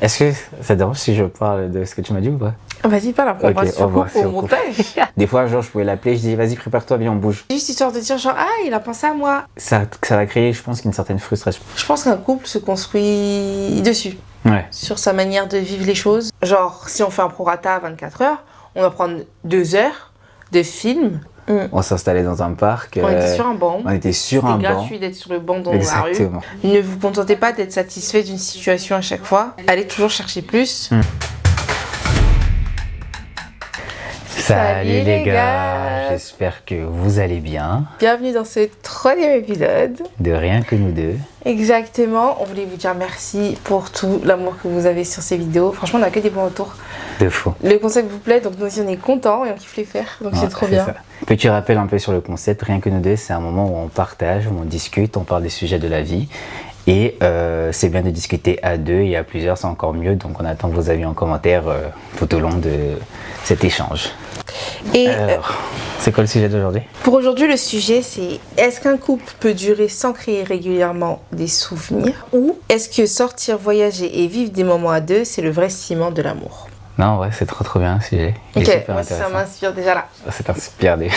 Est-ce que ça te dérange si je parle de ce que tu m'as dit ou pas? Vas-y, parle, après on va sur va, au montage. Des fois, genre, je pouvais l'appeler, je dis vas-y, prépare-toi, viens, on bouge. Juste histoire de dire genre, ah, il a pensé à moi. Ça va créer, je pense, une certaine frustration. Je pense qu'un couple se construit dessus, Ouais. sur sa manière de vivre les choses. Genre, si on fait un prorata à 24 heures, on va prendre 2 heures de film. On s'installait dans un parc. On était sur un banc. On était sur un C'était banc. gratuit d'être sur le banc dans la rue. Exactement. Ne vous contentez pas d'être satisfait d'une situation à chaque fois. Allez toujours chercher plus. Salut les gars, j'espère que vous allez bien. Bienvenue dans ce 3e épisode. De rien que nous deux. Exactement, on voulait vous dire merci pour tout l'amour que vous avez sur ces vidéos. Franchement, on a que des bons retours. De fou. Le concept vous plaît, donc nous aussi on est contents et on kiffe les faire, donc c'est trop bien. Ça. Petit rappel un peu sur le concept, rien que nous deux, c'est un moment où on partage, où on discute, on parle des sujets de la vie. Et c'est bien de discuter à deux et à plusieurs, c'est encore mieux. Donc on attend vos avis en commentaire tout au long de cet échange. Et alors, c'est quoi le sujet d'aujourd'hui? Pour aujourd'hui, le sujet c'est: est-ce qu'un couple peut durer sans créer régulièrement des souvenirs? Ou est-ce que sortir, voyager et vivre des moments à deux, c'est le vrai ciment de l'amour? Non, ouais, c'est trop bien le sujet. Ok, moi ça m'inspire déjà là. Ça t'inspire des...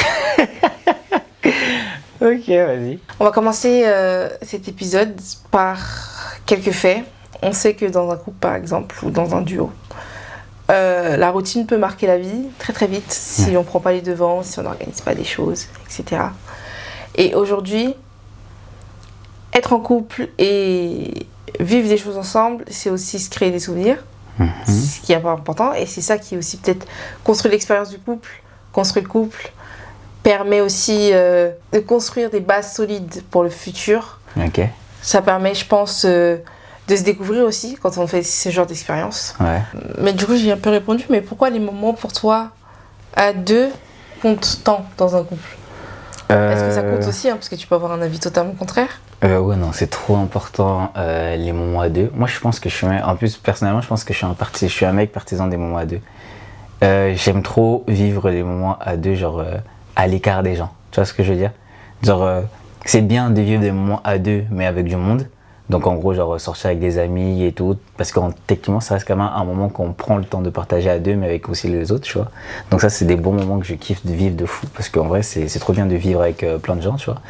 Ok, vas-y. On va commencer cet épisode par quelques faits. On sait que dans un couple par exemple, ou dans un duo, la routine peut marquer la vie très très vite si on prend pas les devants, si on n'organise pas des choses, etc. Et aujourd'hui, être en couple et vivre des choses ensemble, c'est aussi se créer des souvenirs, ce qui est important. Et c'est ça qui est aussi peut-être construire l'expérience du couple, construire le couple, permet aussi de construire des bases solides pour le futur. Ok. Ça permet, je pense, de se découvrir aussi quand on fait ce genre d'expérience. Ouais. Mais du coup, j'ai un peu répondu, mais pourquoi les moments pour toi à deux comptent tant dans un couple? Est-ce que ça compte aussi, parce que tu peux avoir un avis totalement contraire? Ouais, non, c'est trop important les moments à deux. Moi, je pense que en plus, personnellement, je pense que je suis un mec partisan des moments à deux. J'aime trop vivre les moments à deux, genre à l'écart des gens. Tu vois ce que je veux dire? Genre, c'est bien de vivre des moments à deux, mais avec du monde. Donc, en gros, genre sortir avec des amis et tout. Parce que techniquement, ça reste quand même un moment qu'on prend le temps de partager à deux, mais avec aussi les autres, tu vois. Donc, ça, c'est des bons moments que je kiffe de vivre de fou. Parce qu'en vrai, c'est trop bien de vivre avec plein de gens, tu vois.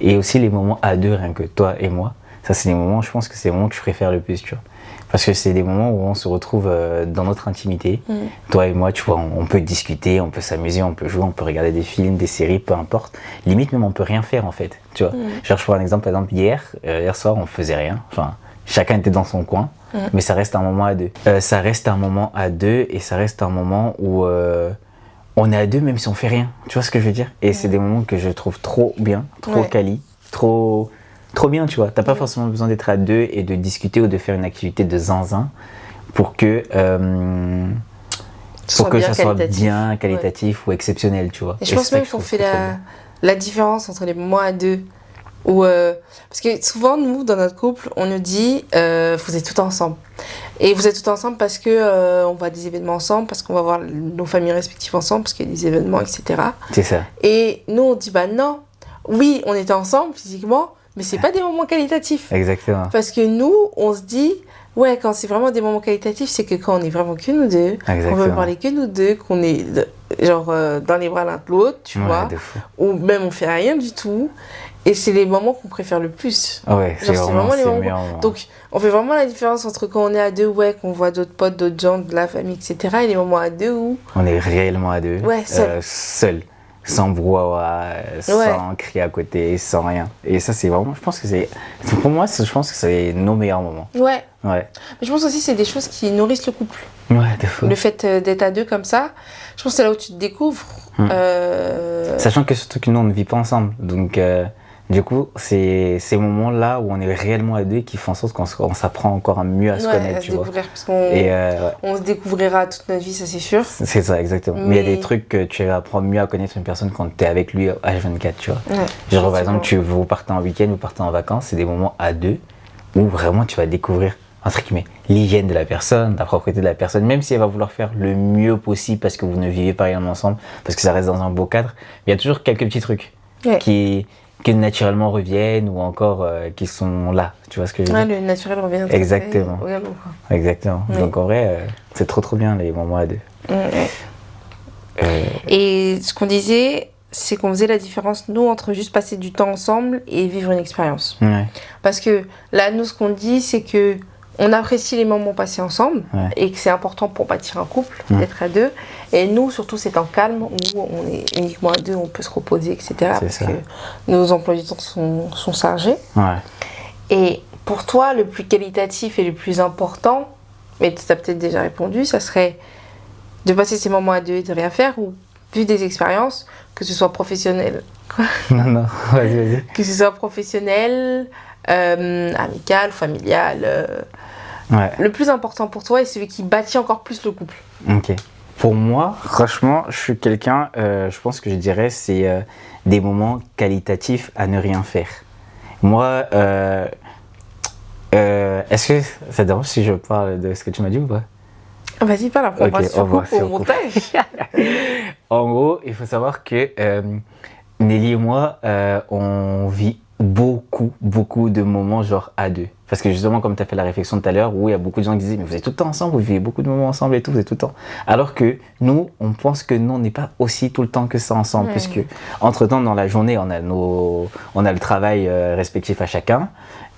Et aussi les moments à deux, rien que toi et moi. Ça, c'est des moments, je pense que c'est les moments que je préfère le plus, tu vois. Parce que c'est des moments où on se retrouve dans notre intimité. Toi et moi, tu vois, on peut discuter, on peut s'amuser, on peut jouer, on peut regarder des films, des séries, peu importe. Limite, même, on peut rien faire, en fait, tu vois. Genre, je prends un exemple, par exemple, hier soir, on faisait rien. Enfin, chacun était dans son coin, mais ça reste un moment à deux. Ça reste un moment à deux et ça reste un moment où on est à deux même si on fait rien. Tu vois ce que je veux dire? Et c'est des moments que je trouve trop bien, trop quali, trop bien, tu vois. T'as pas forcément besoin d'être à deux et de discuter ou de faire une activité de zinzin pour que ça soit bien qualitatif ou exceptionnel, tu vois. Et je pense même qu'on fait la différence entre les moments à deux. Parce que souvent, nous, dans notre couple, on nous dit vous êtes tout ensemble. Et vous êtes tout ensemble parce que on va à des événements ensemble, parce qu'on va voir nos familles respectives ensemble, parce qu'il y a des événements, etc. C'est ça. Et nous, on dit bah non. Oui, on était ensemble physiquement, mais c'est pas des moments qualitatifs. Exactement. Parce que nous, on se dit, ouais, quand c'est vraiment des moments qualitatifs, c'est que quand on est vraiment que nous deux, qu'on veut parler que nous deux, qu'on est genre dans les bras l'un de l'autre, tu vois, ou même on fait rien du tout. Et c'est les moments qu'on préfère le plus. Ouais, c'est vraiment les moments. Donc, on fait vraiment la différence entre quand on est à deux, ouais, qu'on voit d'autres potes, d'autres gens, de la famille, etc. Et les moments à deux où on est réellement à deux. Ouais, seul. Sans brouhaha, sans cri à côté, sans rien. Et ça, c'est vraiment, je pense que c'est, pour moi, je pense que c'est nos meilleurs moments. Ouais. Mais je pense aussi que c'est des choses qui nourrissent le couple. Ouais, de fou. Le fait d'être à deux comme ça, je pense que c'est là où tu te découvres. Sachant que surtout que nous, on ne vit pas ensemble. Donc, du coup, c'est ces moments-là où on est réellement à deux qui font en sorte qu'on s'apprend encore mieux à se connaître, tu vois. Parce on se découvrira toute notre vie, ça c'est sûr. C'est ça, exactement. Mais il y a des trucs que tu apprends mieux à connaître une personne quand tu es avec lui H24, tu vois. Genre, par exemple, vous partez en week-end, vous partez en vacances, c'est des moments à deux où vraiment tu vas découvrir, entre guillemets, l'hygiène de la personne, la propriété de la personne, même si elle va vouloir faire le mieux possible parce que vous ne vivez pas réellement ensemble, parce que ça reste dans un beau cadre, il y a toujours quelques petits trucs qui naturellement reviennent ou encore qui sont là. Tu vois ce que je veux dire? Le naturel revient très, Exactement. très vraiment, quoi. Exactement. Oui. Donc en vrai, c'est trop bien les moments à deux. Et ce qu'on disait, c'est qu'on faisait la différence, nous, entre juste passer du temps ensemble et vivre une expérience. Ouais. Parce que là, nous, ce qu'on dit, c'est que on apprécie les moments passés ensemble et que c'est important pour bâtir un couple, d'être à deux. Et nous, surtout, c'est en calme où on est uniquement à deux, on peut se reposer, etc. Parce que nos emplois du temps sont chargés. Ouais. Et pour toi, le plus qualitatif et le plus important, mais tu as peut-être déjà répondu, ça serait de passer ces moments à deux et de rien faire ou vivre des expériences, que ce soit professionnel. Non, vas-y. Que ce soit professionnel, amical, familial. Le plus important pour toi est celui qui bâtit encore plus le couple. Ok. Pour moi, franchement, je suis quelqu'un, je pense que je dirais, c'est des moments qualitatifs à ne rien faire. Moi, est-ce que ça te dérange si je parle de ce que tu m'as dit ou pas? Vas-y, parle, après on va sur couple au montage. En gros, il faut savoir que Nelly et moi, on vit beaucoup de moments genre à deux. Parce que justement, comme tu as fait la réflexion tout à l'heure, où il y a beaucoup de gens qui disaient mais vous êtes tout le temps ensemble, vous vivez beaucoup de moments ensemble et tout, vous êtes tout le temps. Alors que nous, on pense que nous, on n'est pas aussi tout le temps que ça ensemble, puisque entre-temps, dans la journée, on a le travail respectif à chacun,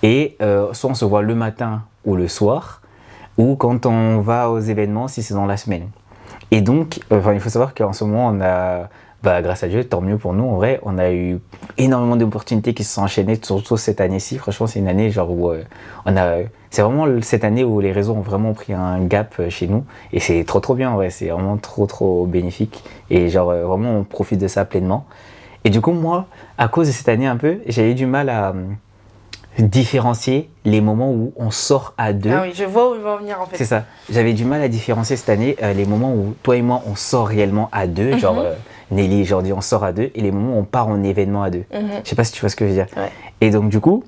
et soit on se voit le matin ou le soir, ou quand on va aux événements, si c'est dans la semaine. Et donc, il faut savoir qu'en ce moment, on a... grâce à Dieu, tant mieux pour nous. En vrai, on a eu énormément d'opportunités qui se sont enchaînées, surtout cette année-ci. Franchement, c'est une année genre où c'est vraiment cette année où les réseaux ont vraiment pris un gap chez nous. Et c'est trop bien, en vrai. C'est vraiment trop bénéfique. Et genre, vraiment, on profite de ça pleinement. Et du coup, moi, à cause de cette année un peu, j'ai eu du mal à différencier les moments où on sort à deux. Ah oui, je vois où il va en venir en fait. C'est ça. J'avais du mal à différencier cette année les moments où toi et moi on sort réellement à deux, genre Nelly et Jordi on sort à deux, et les moments où on part en événement à deux. Je sais pas si tu vois ce que je veux dire. Ouais. Et donc du coup,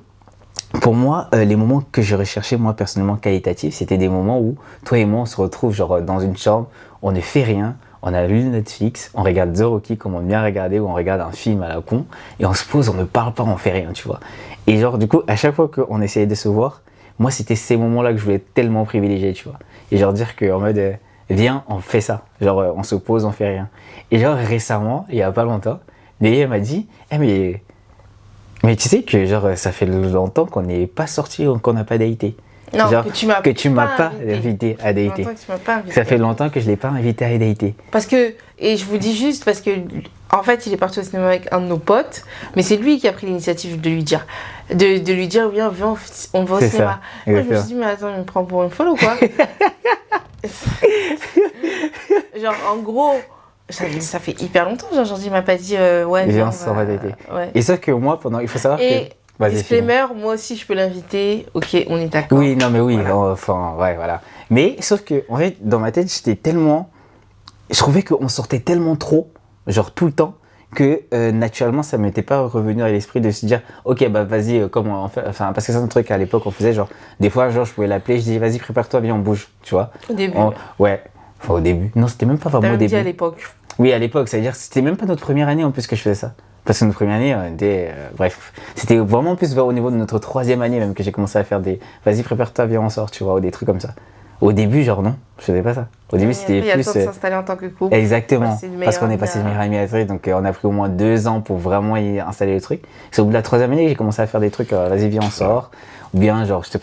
pour moi, les moments que je recherchais moi personnellement qualitatifs, c'était des moments où toi et moi on se retrouve genre dans une chambre, on ne fait rien. On a lu Netflix, on regarde The Rocky comme on aime bien regarder, ou on regarde un film à la con, et on se pose, on ne parle pas, on fait rien, tu vois. Et genre du coup, à chaque fois qu'on essayait de se voir, moi c'était ces moments-là que je voulais tellement privilégier, tu vois. Et genre dire qu'en mode, viens, on fait ça. Genre on se pose, on fait rien. Et genre récemment, il y a pas longtemps, Nelly m'a dit, mais tu sais que genre ça fait longtemps qu'on n'est pas sorti, qu'on n'a pas daté. Non, genre, que tu m'as pas invité à dater. Ça fait longtemps que je l'ai pas invité à dater. Parce que, et je vous dis juste parce que, en fait, il est parti au cinéma avec un de nos potes, mais c'est lui qui a pris l'initiative de lui dire, viens, on va au cinéma. Moi, je me suis dit, mais attends, il me prend pour une folle ou quoi? Genre, en gros, ça fait hyper longtemps, genre, Jordi m'a pas dit, ouais, viens, on va dater. Ouais. Et sauf que moi, il faut savoir que... Disclaimer, moi aussi je peux l'inviter, ok, on est d'accord. Oui, non mais oui, voilà. Enfin, ouais, voilà. Mais sauf que, en fait, dans ma tête, je trouvais qu'on sortait tellement trop, genre tout le temps, que naturellement, ça m'était pas revenu à l'esprit de se dire, ok, vas-y, comment on fait, enfin, parce que c'est un truc à l'époque, on faisait genre, des fois, genre, je pouvais l'appeler, je dis, vas-y, prépare-toi, viens, on bouge, tu vois. Au début. Ouais, enfin, au début. Non, c'était même pas vraiment au début. Dit à l'époque. Oui, à l'époque, c'est-à-dire, c'était même pas notre première année en plus que je faisais ça. Parce que notre première année, bref, c'était vraiment plus au niveau de notre troisième année même que j'ai commencé à faire des vas-y prépare-toi, viens on sort, tu vois, ou des trucs comme ça. Au début, genre non, je faisais pas ça. Au début, c'était plus... Il y a le temps de s'installer en tant que couple. Exactement, parce qu'on est passé de meilleur ami à truc, donc on a pris au moins 2 ans pour vraiment y installer le truc. C'est au bout de la troisième année que j'ai commencé à faire des trucs, vas-y viens on sort, ou bien genre je te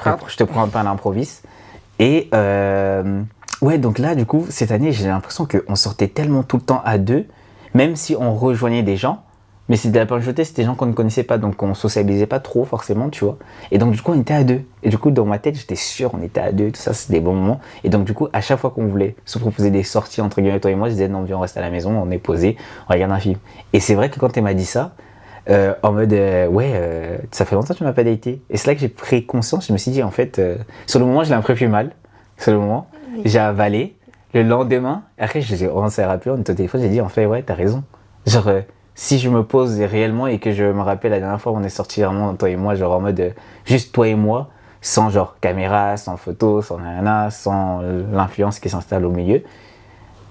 prends un peu à l'improviste. Et ouais, donc là du coup, cette année, j'ai l'impression qu'on sortait tellement tout le temps à deux, même si on rejoignait des gens, mais c'était la majorité, c'était des gens qu'on ne connaissait pas, donc on socialisait pas trop forcément, tu vois. Et donc du coup, on était à deux. Et du coup, dans ma tête, j'étais sûr, on était à deux, tout ça, c'était des bons moments. Et donc du coup, à chaque fois qu'on voulait se proposer des sorties, entre guillemets, toi et moi, je disais non, viens, on reste à la maison, on est posé, on regarde un film. Et c'est vrai que quand elle m'a dit ça, en mode, ça fait longtemps que tu m'as pas daté. Et c'est là que j'ai pris conscience, je me suis dit, en fait, sur le moment, je l'ai un peu plus mal. Sur le moment, j'ai avalé. Le lendemain, après, on s'est rappelé, on était au téléphone, j'ai dit, en fait, ouais, t'as raison. Genre, si je me pose réellement et que je me rappelle la dernière fois où on est sortis vraiment, toi et moi, genre en mode juste toi et moi, sans genre caméra, sans photo, sans nanana, sans l'influence qui s'installe au milieu.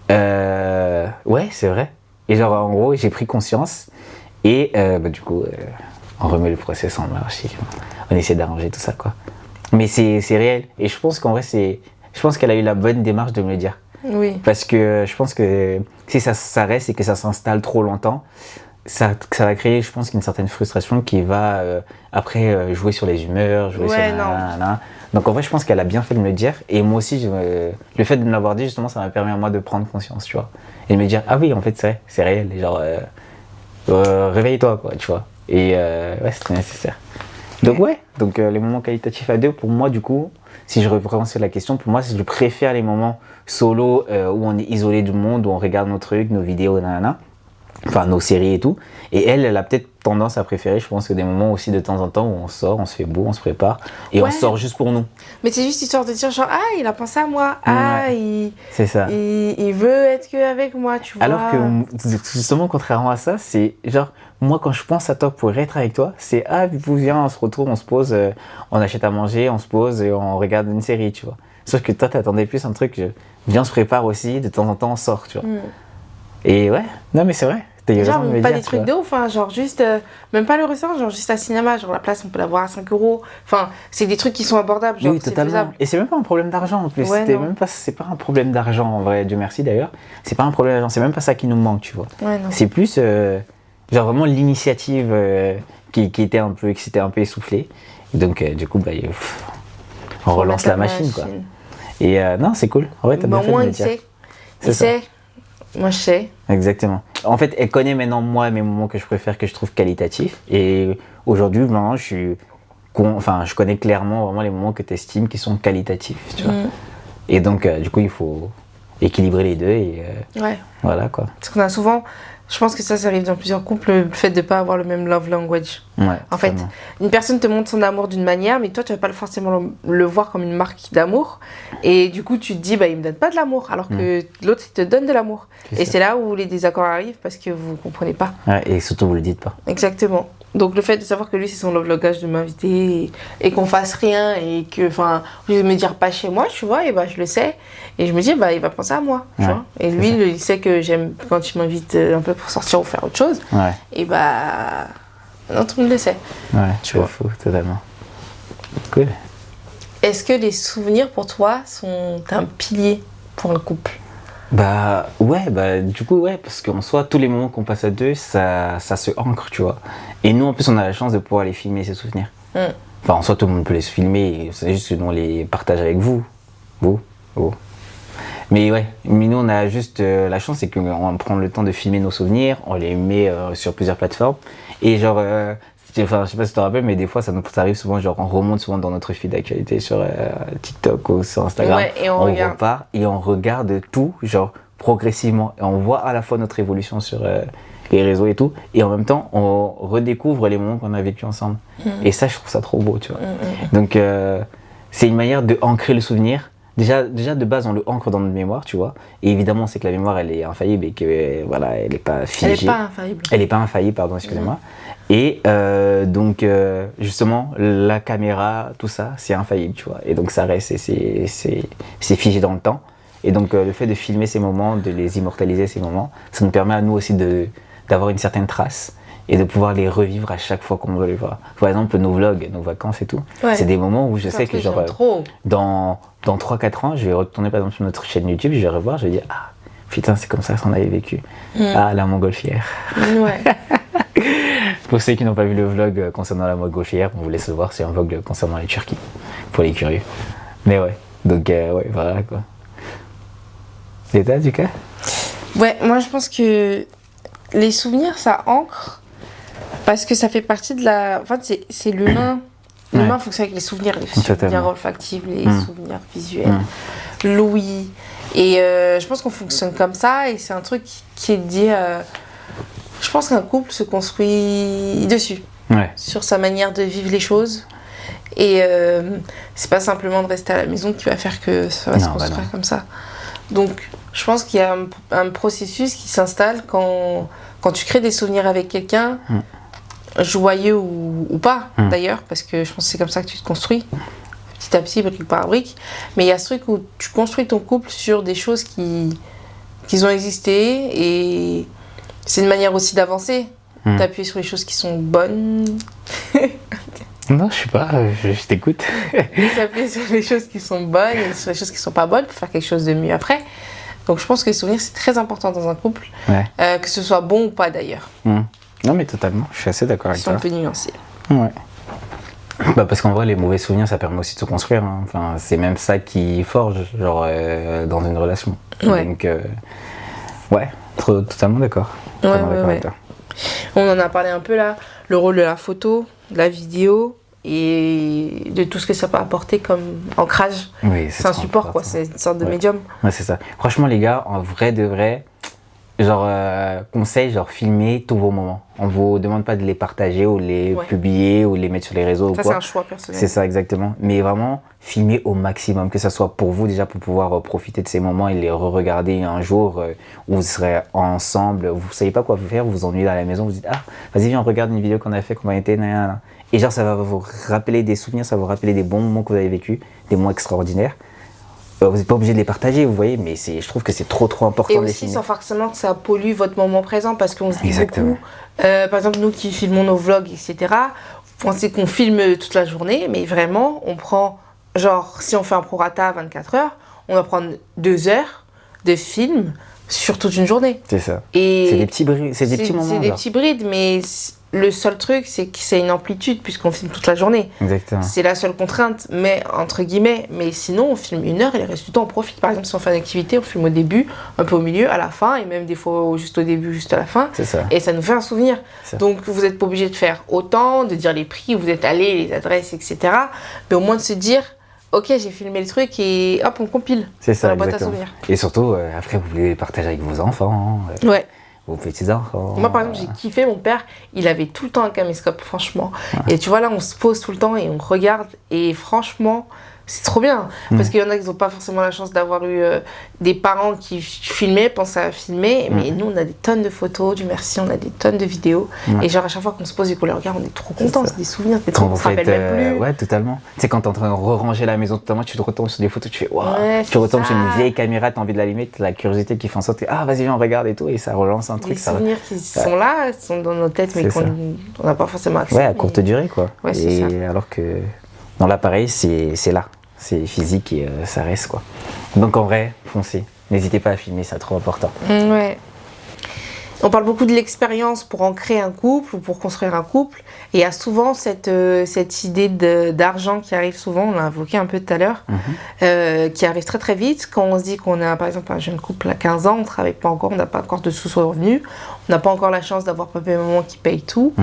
Ouais, c'est vrai. Et genre en gros, j'ai pris conscience et du coup, on remet le process en marche, on essaie d'arranger tout ça, quoi. Mais c'est réel. Et je pense qu'en vrai, je pense qu'elle a eu la bonne démarche de me le dire. Oui. Parce que je pense que si ça reste et que ça s'installe trop longtemps, ça va créer, je pense, une certaine frustration qui va après jouer sur les humeurs, jouer sur nanana. Donc en vrai, je pense qu'elle a bien fait de me le dire. Et moi aussi, le fait de me l'avoir dit, justement, ça m'a permis à moi de prendre conscience, tu vois. Et de me dire, ah oui, en fait, c'est vrai, c'est réel. Et genre, réveille-toi, quoi, tu vois. Et ouais, c'était nécessaire. Donc donc les moments qualitatifs à deux, pour moi, du coup, si je reprends sur la question, pour moi, je préfère les moments solo où on est isolé du monde, où on regarde nos trucs, nos vidéos, nanana. Enfin, nos séries et tout. Et elle a peut-être tendance à préférer, je pense, que des moments aussi de temps en temps où on sort, on se fait beau, on se prépare et on sort juste pour nous. Mais c'est juste histoire de dire genre, ah, il a pensé à moi, c'est ça. Il veut être que avec moi, tu vois. Alors que justement, contrairement à ça, c'est genre, moi quand je pense à toi pour être avec toi, c'est ah, viens, on se retrouve, on se pose, on achète à manger, on se pose et on regarde une série, tu vois. Sauf que toi, t'attendais plus un truc, viens, on se prépare aussi, de temps en temps, on sort, tu vois. Et ouais, non mais c'est vrai. Genre, pas des trucs de ouf, hein, genre juste, même pas le restaurant, genre juste à cinéma, genre la place on peut l'avoir à 5 €. Enfin, c'est des trucs qui sont abordables, genre oui, totalement. C'est faisable. Et c'est même pas un problème d'argent en plus. Ouais, c'est pas un problème d'argent en vrai, Dieu merci d'ailleurs. C'est pas un problème d'argent, c'est même pas ça qui nous manque, tu vois. Ouais, non. C'est plus, genre vraiment l'initiative qui s'était un peu essoufflée. Et donc, du coup, bah, on relance la machine, quoi. Et non, c'est cool. En vrai, t'as bien fait de me dire. Il sait. Moi, je sais. Exactement. En fait, elle connaît maintenant, moi, mes moments que je préfère, que je trouve qualitatifs. Et aujourd'hui, vraiment, je connais clairement vraiment les moments que tu estimes qui sont qualitatifs, tu vois. Et donc, du coup, il faut équilibrer les deux et voilà, quoi. Parce qu'on a souvent... Je pense que ça arrive dans plusieurs couples, le fait de ne pas avoir le même love language. Ouais, en fait, une personne te montre son amour d'une manière, mais toi, tu ne vas pas forcément le voir comme une marque d'amour. Et du coup, tu te dis, bah, il ne me donne pas de l'amour, alors que l'autre, il te donne de l'amour. Et c'est là où les désaccords arrivent, parce que vous ne comprenez pas. Ouais, et surtout, vous ne le dites pas. Exactement. Donc, le fait de savoir que lui, c'est son love language de m'inviter et qu'on fasse rien, et que, enfin, au lieu de me dire pas chez moi, tu vois, et bah, je le sais. Et je me dis, bah, il va penser à moi, tu vois. Et lui, il sait que j'aime quand il m'invite un peu pour sortir ou faire autre chose. Ouais. Et bah, non, tout le monde le sait. Ouais, tu vois. Fou, totalement. Cool. Est-ce que les souvenirs pour toi sont un pilier pour un couple? Bah ouais, du coup ouais, parce qu'en soi, tous les moments qu'on passe à deux, ça se ancre, tu vois. Et nous, en plus, on a la chance de pouvoir les filmer, ces souvenirs. Enfin, en soi, tout le monde peut les filmer, c'est juste que nous, on les partage avec vous. Mais ouais, nous, on a juste la chance, c'est qu'on prend le temps de filmer nos souvenirs, on les met sur plusieurs plateformes. Et genre, je sais pas si tu te rappelles, mais des fois, ça arrive souvent, genre, on remonte souvent dans notre feed d'actualité sur TikTok ou sur Instagram. Ouais, et on repart et on regarde tout, genre, progressivement. Et on voit à la fois notre évolution sur les réseaux et tout, et en même temps, on redécouvre les moments qu'on a vécu ensemble. Et ça, je trouve ça trop beau, tu vois. Donc, c'est une manière de ancrer le souvenir. Déjà, de base, on le ancre dans notre mémoire, tu vois. Et évidemment, c'est que la mémoire, elle est infaillible et que, voilà, elle n'est pas figée. Elle n'est pas infaillible, pardon, excusez-moi. Et donc, justement, la caméra, tout ça, c'est infaillible, tu vois. Et donc, ça reste, c'est figé dans le temps. Et donc, le fait de filmer ces moments, de les immortaliser, ces moments, ça nous permet à nous aussi d'avoir une certaine trace et de pouvoir les revivre à chaque fois qu'on veut les voir. Par exemple, nos vlogs, nos vacances et tout, c'est des moments où je sais que, genre, dans 3-4 ans, je vais retourner, par exemple, sur notre chaîne YouTube, je vais revoir, je vais dire, ah, putain, c'est comme ça qu'on avait vécu. Ah, la montgolfière. Ouais. Pour ceux qui n'ont pas vu le vlog concernant la montgolfière, on vous laisse le voir, c'est un vlog concernant les Turquies, pour les curieux. Mais ouais, donc ouais, voilà quoi. C'est ça, du cas? Ouais, moi je pense que les souvenirs, ça ancre, parce que ça fait partie de la... En fait, c'est l'humain. L'humain fonctionne avec les souvenirs olfactifs, les souvenirs visuels, l'ouïe. Et je pense qu'on fonctionne comme ça, et c'est un truc qui est dit... je pense qu'un couple se construit dessus, sur sa manière de vivre les choses. Et c'est pas simplement de rester à la maison qui va faire que ça va se construire comme ça. Donc, je pense qu'il y a un processus qui s'installe quand tu crées des souvenirs avec quelqu'un, joyeux ou pas d'ailleurs, parce que je pense que c'est comme ça que tu te construis, petit à petit, brique par brique. Mais il y a ce truc où tu construis ton couple sur des choses qui ont existé, et c'est une manière aussi d'avancer. t'appuyer sur les choses qui sont bonnes. Non, je sais pas, je t'écoute. S'appuyer sur les choses qui sont bonnes et sur les choses qui sont pas bonnes pour faire quelque chose de mieux après. Donc je pense que les souvenirs, c'est très important dans un couple, que ce soit bon ou pas d'ailleurs. Non, mais totalement, je suis assez d'accord avec toi. Ils sont un peu nuancés. Ouais. Bah parce qu'en vrai, les mauvais souvenirs, ça permet aussi de se construire. Hein. Enfin, c'est même ça qui forge, genre, dans une relation. Ouais. Donc, ouais, totalement d'accord. Totalement d'accord avec toi. On en a parlé un peu là, le rôle de la photo, de la vidéo et de tout ce que ça peut apporter comme ancrage. Oui, c'est un support, quoi, c'est une sorte de médium. Ouais, c'est ça. Franchement, les gars, en vrai de vrai, genre, conseil, genre, filmez tous vos moments. On vous demande pas de les partager ou les publier ou les mettre sur les réseaux ou quoi. C'est un choix personnel. C'est ça, exactement. Mais vraiment, filmez au maximum, que ça soit pour vous déjà, pour pouvoir profiter de ces moments et les re-regarder un jour où vous serez ensemble, vous savez pas quoi faire, vous vous ennuyez dans la maison, vous dites, ah, vas-y, viens, on regarde une vidéo qu'on a fait, qu'on a été, et genre, ça va vous rappeler des souvenirs, ça va vous rappeler des bons moments que vous avez vécu, des moments extraordinaires. Vous n'êtes pas obligé de les partager, vous voyez, mais je trouve que c'est trop important. Et aussi sans forcément que ça pollue votre moment présent, parce qu'on se dit beaucoup, par exemple nous qui filmons nos vlogs, etc., vous pensez qu'on filme toute la journée, mais vraiment, on prend, genre, si on fait un prorata à 24 heures, on va prendre 2 heures de film sur toute une journée. C'est ça. Et c'est des petits brides, c'est des petits moments. C'est des petits brides, mais le seul truc, c'est que c'est une amplitude, puisqu'on filme toute la journée. Exactement. C'est la seule contrainte, mais entre guillemets. Mais sinon, on filme 1 heure et le reste du temps, on profite. Par exemple, si on fait une activité, on filme au début, un peu au milieu, à la fin, et même des fois juste au début, juste à la fin. C'est ça. Et ça nous fait un souvenir. Donc, vous n'êtes pas obligé de faire autant, de dire les prix où vous êtes allé, les adresses, etc. Mais au moins de se dire, ok, j'ai filmé le truc et hop, on compile. C'est ça, dans la boîte à exactement. souvenirs. Et surtout, après, vous voulez les partager avec vos enfants. Ouais. Vos petits-enfants. Moi, par exemple, j'ai kiffé. Mon père, il avait tout le temps un caméscope, franchement. Et tu vois, là, on se pose tout le temps et on regarde. Et franchement, c'est trop bien. Parce qu'il y en a qui n'ont pas forcément la chance d'avoir eu des parents qui filmaient, pensaient à filmer. Mais nous, on a des tonnes de photos, Dieu merci, on a des tonnes de vidéos. Et genre, à chaque fois qu'on se pose et qu'on les regarde, on est trop contents. C'est des souvenirs, des trucs qu'on se rappelle même plus. Ouais, totalement. Tu sais, quand t'es en train de ranger la maison, totalement, tu te retournes sur des photos, tu fais waouh. Ouais, tu retournes sur une vieille caméra, t'as envie de l'allumer, t'as la curiosité qui fait en sorte que ah, vas-y, viens, on regarde et tout. Et ça relance un truc. Les souvenirs qui sont là, sont dans nos têtes, mais qu'on n'a pas forcément accès. Ouais, à courte durée, quoi. Ouais, c'est ça. Alors que dans l'appareil, c'est là. C'est physique et ça reste, quoi. Donc en vrai, foncez. N'hésitez pas à filmer, c'est trop important. Ouais. On parle beaucoup de l'expérience pour ancrer un couple ou pour construire un couple. Et il y a souvent cette idée d'argent qui arrive souvent, on l'a invoqué un peu tout à l'heure, qui arrive très très vite. Quand on se dit qu'on a par exemple un jeune couple à 15 ans, on ne travaille pas encore, on n'a pas encore de sous-revenus, on n'a pas encore la chance d'avoir papa et maman qui payent tout.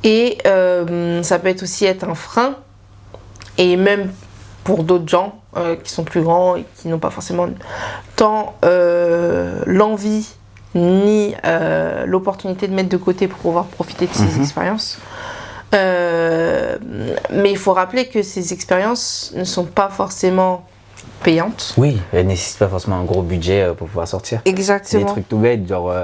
Et ça peut aussi être un frein. Et même pour d'autres gens qui sont plus grands et qui n'ont pas forcément tant l'envie ni l'opportunité de mettre de côté pour pouvoir profiter de ces expériences. Mais il faut rappeler que ces expériences ne sont pas forcément payantes. Oui, elles ne nécessitent pas forcément un gros budget pour pouvoir sortir. Exactement. C'est des trucs tout bêtes, genre...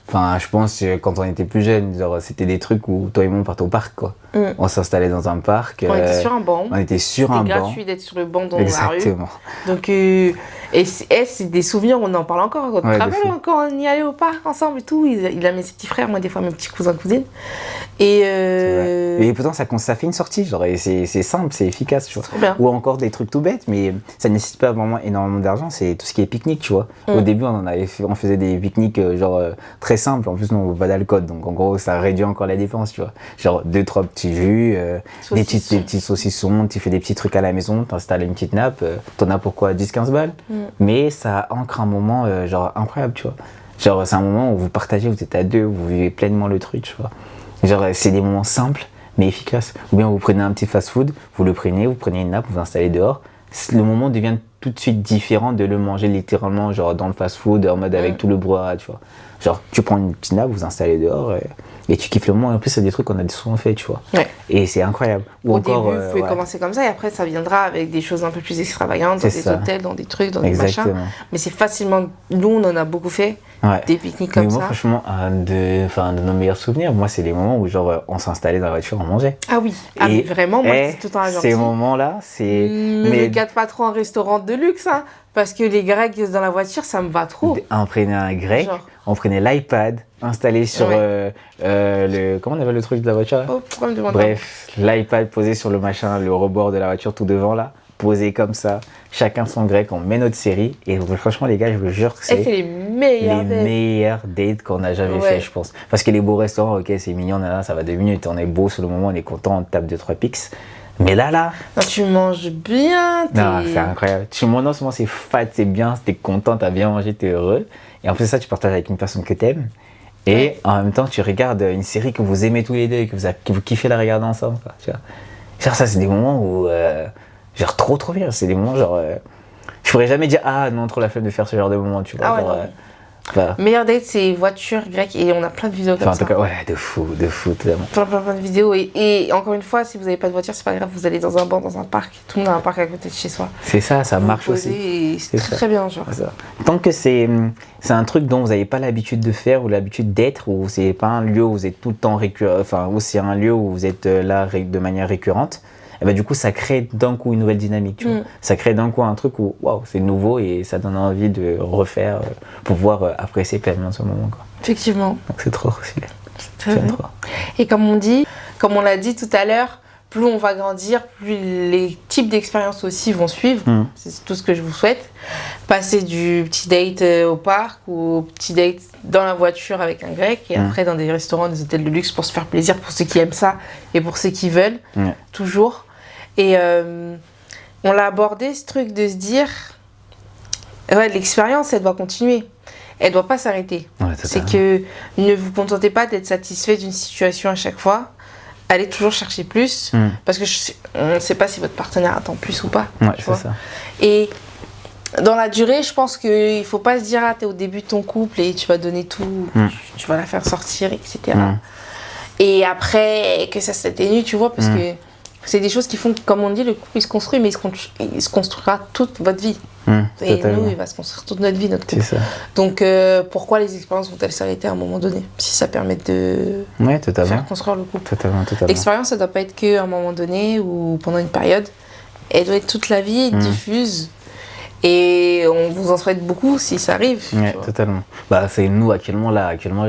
Enfin, je pense que quand on était plus jeune, genre, c'était des trucs où toi et moi on partait au parc, quoi. On s'installait dans un parc. On était sur un banc. C'était gratuit d'être sur le banc dans la rue. Exactement. Donc, c'est des souvenirs, on en parle encore. On te rappelle quand on y allait au parc ensemble et tout. Il a mes petits frères, moi des fois mes petits cousins, cousines. Et pourtant, ça fait une sortie, genre, et c'est simple, c'est efficace, tu vois. Ou encore des trucs tout bêtes, mais ça ne nécessite pas vraiment énormément d'argent, c'est tout ce qui est pique-nique, tu vois. Au début, on faisait des pique-niques, genre, très simple. En plus, nous, on ne veut pas d'alcool. Donc, en gros, ça réduit encore la dépense, tu vois. genre 2-3 petits jus, des petits saucissons, tu fais des petits trucs à la maison, t'installes une petite nappe, t'en as pour quoi, 10-15 balles. Mais ça ancre un moment genre incroyable, tu vois. Genre c'est un moment où vous partagez, vous êtes à deux, vous vivez pleinement le truc, tu vois. Genre c'est des moments simples mais efficaces. Ou bien vous prenez un petit fast-food, vous prenez une nappe, vous installez dehors. Le moment devient tout de suite différent de le manger littéralement genre dans le fast-food en mode avec tout le brouhaha, tu vois. Genre tu prends une petite nappe, vous installez dehors et tu kiffes le moment. Et en plus c'est des trucs qu'on a souvent fait, tu vois. Ouais. Et c'est incroyable. Ou au début vous pouvez commencer comme ça et après ça viendra avec des choses un peu plus extravagantes, dans des hôtels, dans des trucs, dans des machins. Mais c'est facilement, nous on en a beaucoup fait, des pique-niques comme ça. Mais moi franchement, de nos meilleurs souvenirs, moi c'est les moments où genre on s'installait dans la voiture, on mangeait. Ah oui, mais vraiment, moi c'est tout le temps la ces moments-là, c'est... Ne me gâte pas trop un restaurant de luxe, hein. Parce que les grecs dans la voiture, ça me va trop. On prenait un grec, Genre. on prenait l'iPad installé sur le... Comment on appelle le truc de la voiture là? Oh, pourquoi me demander? Bref, l'iPad posé sur le machin, le rebord de la voiture tout devant là, posé comme ça, chacun son grec, on met notre série. Et franchement les gars, je vous jure que C'est c'est les meilleurs dates qu'on a jamais fait, je pense. Parce que les beaux restaurants, ok, c'est mignon, ça va 2 minutes, on est beau sur le moment, on est content, on tape 2-3 pics. Mais là, non, tu manges bien. Non, c'est incroyable. Non seulement c'est fat, c'est bien, t'es content, t'as bien mangé, t'es heureux. Et en plus de ça, tu partages avec une personne que t'aimes. Et en même temps, tu regardes une série que vous aimez tous les deux et que vous kiffez la regarder ensemble. Quoi, tu vois. Genre ça, c'est des moments où... genre trop bien. C'est des moments genre... je pourrais jamais dire, ah non, trop la flemme de faire ce genre de moments, tu vois. Ah ouais, genre, voilà. Meilleur date, c'est voiture grecque et on a plein de vidéos comme ça. En tout cas, ouais, de fou, totalement. Plein de vidéos et encore une fois, si vous n'avez pas de voiture, c'est pas grave, vous allez dans un banc, dans un parc. Tout le monde a un parc à côté de chez soi. C'est ça marche aussi. C'est très bien, genre. Ça. Tant que c'est un truc dont vous n'avez pas l'habitude de faire ou l'habitude d'être, ou c'est pas un lieu où vous êtes tout le temps ou c'est un lieu où vous êtes là de manière récurrente, et ben du coup ça crée d'un coup une nouvelle dynamique, tu vois. Ça crée d'un coup un truc où waouh, c'est nouveau et ça donne envie de refaire pour pouvoir apprécier pleinement ce moment, quoi. Effectivement. Donc c'est trop stylé. J'aime trop. Et comme on l'a dit tout à l'heure, plus on va grandir, plus les types d'expériences aussi vont suivre. C'est tout ce que je vous souhaite. Passer du petit date au parc ou au petit date dans la voiture avec un grec et après dans des restaurants, des hôtels de luxe pour se faire plaisir, pour ceux qui aiment ça et pour ceux qui veulent, toujours. Et on l'a abordé ce truc de se dire, l'expérience, elle doit continuer. Elle doit pas s'arrêter. C'est que ne vous contentez pas d'être satisfait d'une situation à chaque fois. Allez toujours chercher plus parce que on ne sait pas si votre partenaire attend plus ou pas. Ouais, c'est ça. Et dans la durée, je pense qu'il ne faut pas se dire t'es au début de ton couple et tu vas donner tout, tu vas la faire sortir, etc. Et après, que ça s'atténue, tu vois, parce que c'est des choses qui font que, comme on dit, le couple il se construit, mais il se construira toute votre vie. Et nous, il va se construire toute notre vie, notre couple. C'est ça. Donc, pourquoi les expériences vont-elles s'arrêter à un moment donné, si ça permet de faire construire le couple. Totalement. L'expérience, ça ne doit pas être qu'à un moment donné ou pendant une période. Elle doit être toute la vie, diffuse. Et on vous en souhaite beaucoup si ça arrive. Ouais, totalement. Bah, c'est nous, actuellement,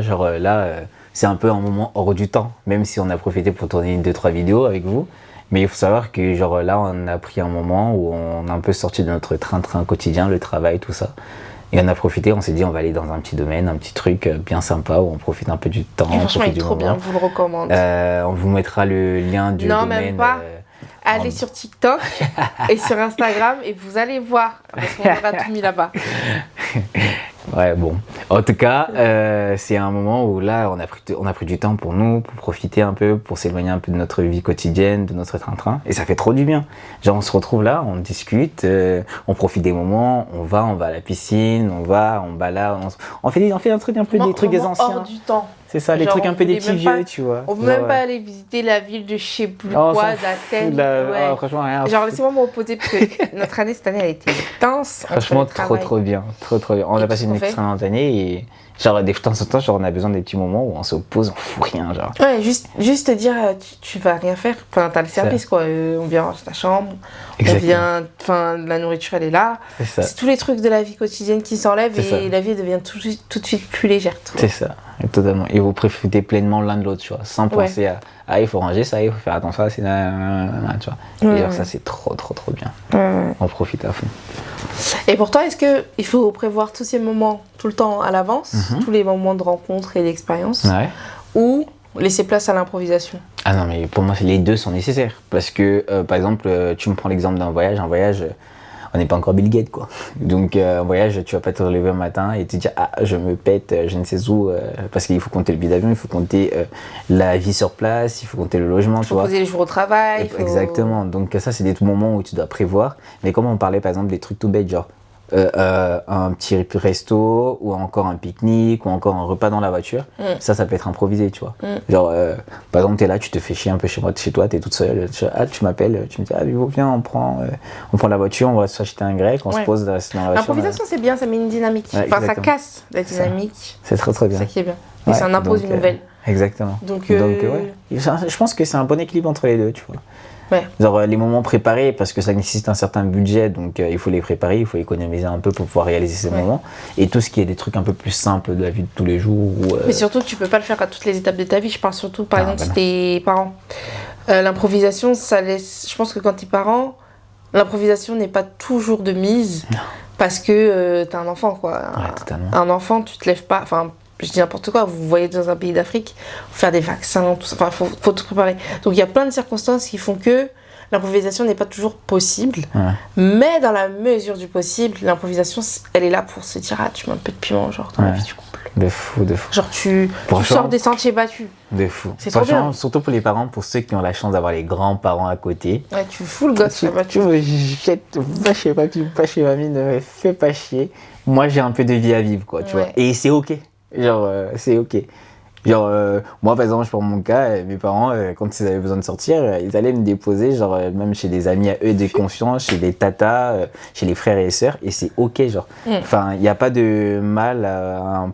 genre là, c'est un peu un moment hors du temps, même si on a profité pour tourner 2-3 vidéos avec vous. Mais il faut savoir que genre là, on a pris un moment où on a un peu sorti de notre train-train quotidien, le travail, tout ça. Et on a profité, on s'est dit on va aller dans un petit domaine, un petit truc bien sympa où on profite un peu du temps. Et franchement, il est trop bien, je vous le recommande. On vous mettra le lien du domaine. Non, même pas. Allez sur TikTok et sur Instagram et vous allez voir, parce qu'on aura tout mis là-bas. Ouais, bon. En tout cas, c'est un moment où là, on a pris du temps pour nous, pour profiter un peu, pour s'éloigner un peu de notre vie quotidienne, de notre train-train. Et ça fait trop du bien. Genre, on se retrouve là, on discute, on profite des moments, on va à la piscine, on balade, on fait un truc un peu des trucs des anciens. Hors du temps. C'est ça, les trucs un peu des petits vieux, tu vois. On veut même pas aller visiter la ville de je sais plus quoi, d'Athènes. Franchement, rien. Genre, laissez-moi me reposer parce que notre année cette année elle a été intense. Franchement, trop bien. On a passé une excellente année et genre, de temps en temps, genre, on a besoin des petits moments où on se pose, on fout rien, genre. Ouais, juste te dire, tu vas rien faire. Enfin, t'as le service, quoi. On vient ranger ta chambre. Exactement. La nourriture, elle est là. C'est tous les trucs de la vie quotidienne qui s'enlèvent et la vie devient tout de suite plus légère. C'est ça, totalement. Et vous profitez pleinement l'un de l'autre, tu vois, sans penser à il faut ranger ça, il faut faire attention à ça, tu vois. Et alors, ça, c'est trop bien. On profite à fond. Et pour toi, est-ce qu'il faut prévoir tous ces moments tout le temps à l'avance, tous les moments de rencontre et d'expérience, ou laisser place à l'improvisation? Ah non, mais pour moi, les deux sont nécessaires. Parce que, par exemple, tu me prends l'exemple d'un voyage. Un voyage, on n'est pas encore Bill Gates, quoi. Donc, un voyage, tu vas pas te lever un matin et te dire, ah, je me pète, je ne sais où, parce qu'il faut compter le billet d'avion, il faut compter la vie sur place, il faut compter le logement, tu vois. Il faut poser les jours au travail. Exactement. Donc, ça, c'est des moments où tu dois prévoir. Mais comme on parlait, par exemple, des trucs tout bêtes, genre, un petit resto ou encore un pique-nique ou encore un repas dans la voiture, ça peut être improvisé, tu vois. Genre, par exemple, t'es là, tu te fais chier un peu chez toi, t'es toute seule, tu m'appelles, tu me dis, ah, viens, on prend la voiture, on va s'acheter un grec, on se pose dans la voiture. L'improvisation, c'est bien, ça met une dynamique. Ça casse la dynamique. C'est très bien. C'est ça qui est bien. Et ça en impose une nouvelle. Exactement. Donc, je pense que c'est un bon équilibre entre les deux, tu vois. Ouais. Genre les moments préparés, parce que ça nécessite un certain budget, donc il faut les préparer, il faut économiser un peu pour pouvoir réaliser ces moments. Et tout ce qui est des trucs un peu plus simples de la vie de tous les jours. Mais surtout, tu peux pas le faire à toutes les étapes de ta vie. Je parle surtout, par exemple, si t'es parent. L'improvisation, ça laisse... Je pense que quand t'es parent, l'improvisation n'est pas toujours de mise. Non. Parce que t'as un enfant, quoi. Ouais, totalement. Un enfant, tu te lèves pas... Enfin, je dis n'importe quoi. Vous voyez dans un pays d'Afrique, faire des vaccins, tout ça. Enfin, faut tout préparer. Donc, il y a plein de circonstances qui font que l'improvisation n'est pas toujours possible. Ouais. Mais dans la mesure du possible, l'improvisation, elle est là pour se dire, ah, tu mets un peu de piment, genre, dans la vie du couple. De fou, de fou. Genre, tu sors des sentiers battus. De fou. C'est trop bien. Surtout pour les parents, pour ceux qui ont la chance d'avoir les grands-parents à côté. Ouais, tu fous le gosse. Tu me jettes, va chez papy, pas chez mamie, ne me fais pas chier. Moi, j'ai un peu de vie à vivre, quoi, tu vois. Et c'est ok. Genre, c'est ok. Genre, moi, par exemple, je prends mon cas, mes parents, quand ils avaient besoin de sortir, ils allaient me déposer, genre, même chez des amis à eux de confiance, chez des tatas, chez les frères et les sœurs, et c'est ok, genre. Enfin, il n'y a pas de mal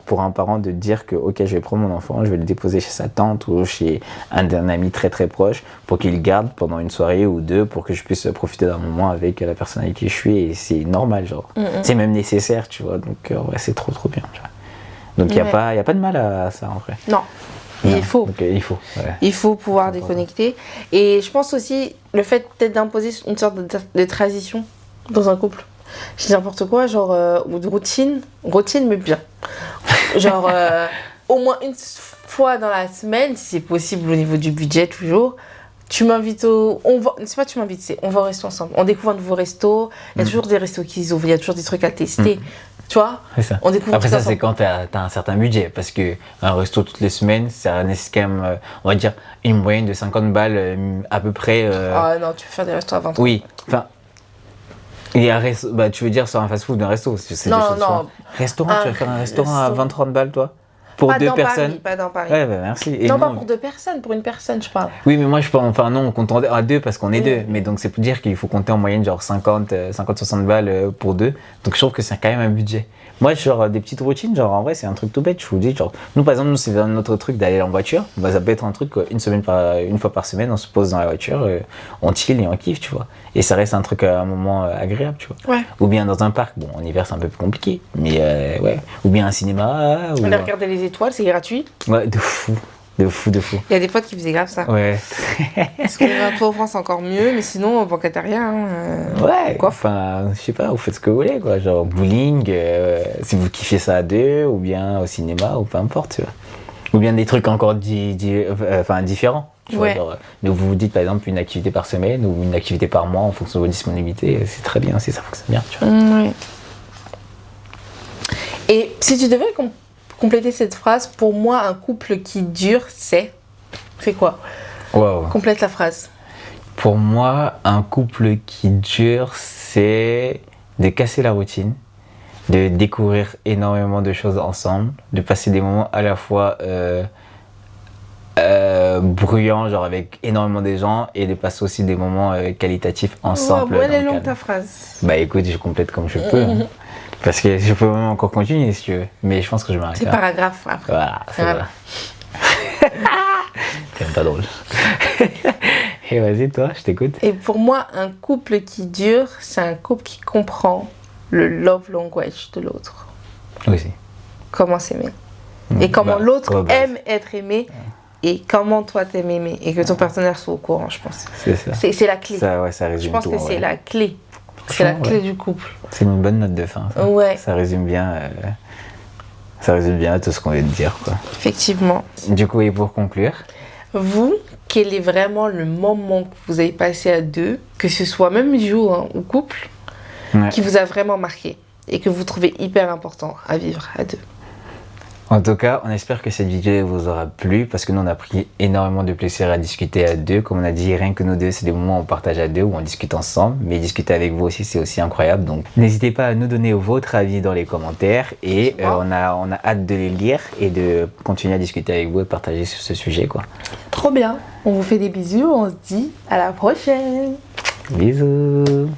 pour un parent de dire que, ok, je vais prendre mon enfant, je vais le déposer chez sa tante ou chez un ami très très proche pour qu'il le garde pendant une soirée ou deux pour que je puisse profiter d'un moment avec la personne avec qui je suis, et c'est normal, genre. C'est même nécessaire, tu vois, donc, ouais, c'est trop trop bien, tu vois. Donc il n'y a pas de mal à ça en vrai. Non, il faut. Donc, il faut. Ouais. Il faut pouvoir déconnecter. Et je pense aussi le fait peut-être d'imposer une sorte de transition dans un couple. Je dis n'importe quoi, genre, ou de routine mais bien. Genre, au moins une fois dans la semaine, si c'est possible au niveau du budget toujours. Tu m'invites c'est pas tu m'invites, c'est on va au resto ensemble. On découvre un nouveau resto. Il y a toujours des restos qui s'ouvrent, il y a toujours des trucs à tester. Tu vois, c'est ça. On découvre après tout ça, ensemble. c'est quand t'as un certain budget. Parce qu'un resto toutes les semaines, ça nécessite quand même, on va dire, une moyenne de 50 balles à peu près. Ah non, tu peux faire des restos à 20 €. Oui, enfin. Il y a un resto, bah, tu veux dire sur un fast-food, un resto. Non. Restaurant, tu vas faire un restaurant à 20-30 balles, toi? Pour pas 2 personnes. Pas dans Paris. Ouais, bah merci. Et non, pas pour 2 personnes, pour une personne, je parle. Oui, mais moi, je pense, enfin, non, on compte à 2 parce qu'on est 2. Mais donc, c'est pour dire qu'il faut compter en moyenne, genre 50-60 balles pour 2. Donc, je trouve que c'est quand même un budget. Moi, genre, des petites routines, genre, en vrai, c'est un truc tout bête. Je vous dis, genre, nous, par exemple, nous, c'est notre truc d'aller en voiture. Bah, ça peut être un truc, une fois par semaine, on se pose dans la voiture, on chill et on kiffe, tu vois. Et ça reste un truc, un moment agréable, tu vois. Ouais. Ou bien dans un parc. Bon, en hiver, c'est un peu plus compliqué. Mais, ouais. Ou bien un cinéma. On a regardé les étoiles, c'est gratuit. Ouais, de fou. De fou. Il y a des potes qui faisaient grave ça. Ouais. Parce que toi en France, c'est encore mieux, mais sinon, au Bancataria. Ouais. Quoi. Enfin, je sais pas, vous faites ce que vous voulez, quoi. Genre, bowling, si vous kiffez ça à 2, ou bien au cinéma, ou peu importe, tu vois. Ou bien des trucs encore différents. Tu vois, genre, donc vous vous dites, par exemple, une activité par semaine, ou une activité par mois, en fonction de vos disponibilités. C'est très bien, si ça fonctionne bien, tu vois. Ouais. Et si tu devais compléter cette phrase, pour moi, un couple qui dure, c'est quoi? Wow. Complète la phrase. Pour moi, un couple qui dure, c'est de casser la routine, de découvrir énormément de choses ensemble, de passer des moments à la fois bruyants, genre avec énormément de gens, et de passer aussi des moments qualitatifs ensemble. Elle est longue ta phrase. Bah écoute, je complète comme je peux. Hein. Parce que je peux même encore continuer si tu veux. Mais je pense que je m'arrête. C'est paragraphe après. Voilà, c'est Voilà. C'est même pas drôle. Et vas-y, toi, je t'écoute. Et pour moi, un couple qui dure, c'est un couple qui comprend le love language de l'autre. Aussi. Comment s'aimer. Et comment l'autre aime être aimé. Et comment toi t'aimes aimer. Et que ton partenaire soit au courant, je pense. C'est ça. C'est la clé. Ça, ouais, ça résume je pense tout, que c'est la clé. C'est la clé du couple. C'est une bonne note de fin. Ça, ça résume bien. Ça résume bien tout ce qu'on vient de dire, quoi. Effectivement. Du coup, et pour conclure, vous, quel est vraiment le moment que vous avez passé à 2, que ce soit même duo ou couple, qui vous a vraiment marqué et que vous trouvez hyper important à vivre à 2? En tout cas, on espère que cette vidéo vous aura plu parce que nous, on a pris énormément de plaisir à discuter à 2. Comme on a dit, rien que nous 2, c'est des moments où on partage à 2, où on discute ensemble. Mais discuter avec vous aussi, c'est aussi incroyable. Donc, n'hésitez pas à nous donner votre avis dans les commentaires. Et on a hâte de les lire et de continuer à discuter avec vous et partager sur ce sujet, quoi. Trop bien. On vous fait des bisous. On se dit à la prochaine. Bisous.